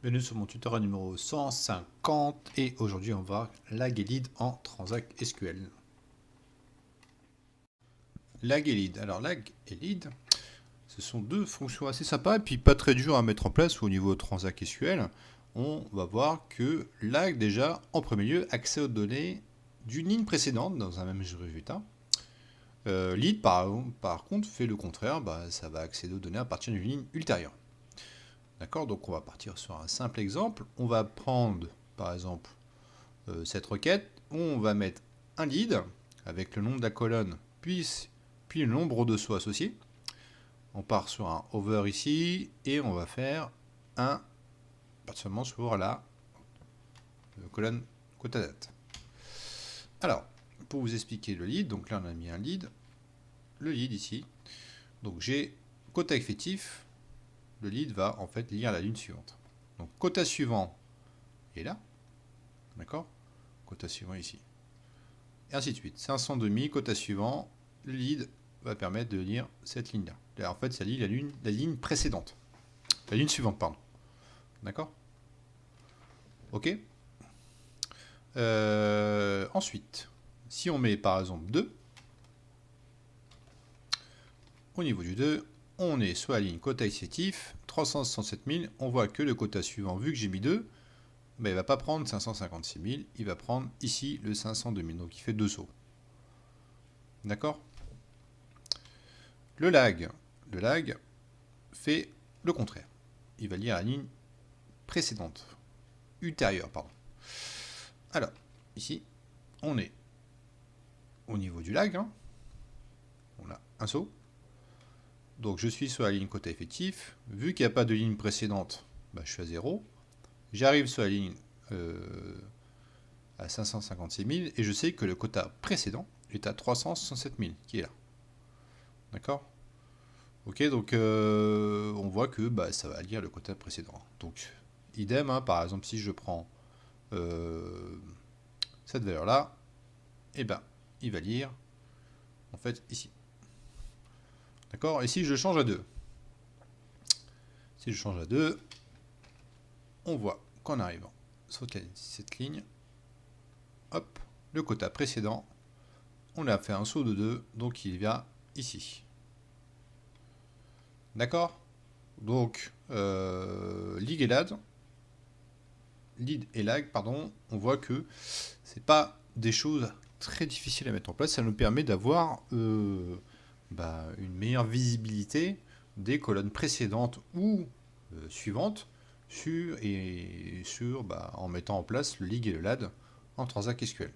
Bienvenue sur mon tutoriel numéro 150 et aujourd'hui on va voir lag et lead en Transact SQL. Lag et lead. Alors lag et lead, ce sont deux fonctions assez sympas et puis pas très dures à mettre en place au niveau Transact SQL. On va voir que lag déjà en premier lieu accès aux données d'une ligne précédente dans un même résultat. Lead par contre fait le contraire, ça va accéder aux données à partir d'une ligne ultérieure. D'accord, donc on va partir sur un simple exemple. On va prendre par exemple cette requête, on va mettre un lead avec le nom de la colonne, puis le nombre de sauts associés. On part sur un over ici et on va faire un seulement sur la colonne quota date. Alors, pour vous expliquer le lead, donc là on a mis un lead, le lead ici. Donc j'ai quota effectif, le lead va en fait lire la ligne suivante. Donc quota suivant est là, d'accord? Quota suivant ici. Et ainsi de suite. 500 quota suivant, le lead va permettre de lire cette ligne-là. En fait, ça lit la ligne précédente. La ligne suivante, pardon. D'accord? Ok. Ensuite, si on met par exemple 2, au niveau du 2, on est sur la ligne quota effectif, 367 000. On voit que le quota suivant, vu que j'ai mis 2, il ne va pas prendre 556 000, il va prendre ici le 502 000. Donc il fait 2 sauts. D'accord? Le lag fait le contraire. Il va lire la ligne précédente, ultérieure, pardon. Alors, ici, on est au niveau du lag. On a un saut. Donc je suis sur la ligne quota effectif. Vu qu'il n'y a pas de ligne précédente, je suis à 0. J'arrive sur la ligne à 556 000 et je sais que le quota précédent est à 367 000, qui est là. D'accord? Ok, donc on voit que ça va lire le quota précédent. Donc, idem, par exemple, si je prends cette valeur-là, il va lire, en fait, ici. D'accord? Et si je change à 2? Si je change à 2, on voit qu'en arrivant sur cette ligne, hop, le quota précédent, on a fait un saut de 2, donc il vient ici. D'accord? Donc, lead et lag, on voit que c'est pas des choses très difficiles à mettre en place. Ça nous permet d'avoir une meilleure visibilité des colonnes précédentes ou suivantes en mettant en place le lig et le lad en Transact SQL.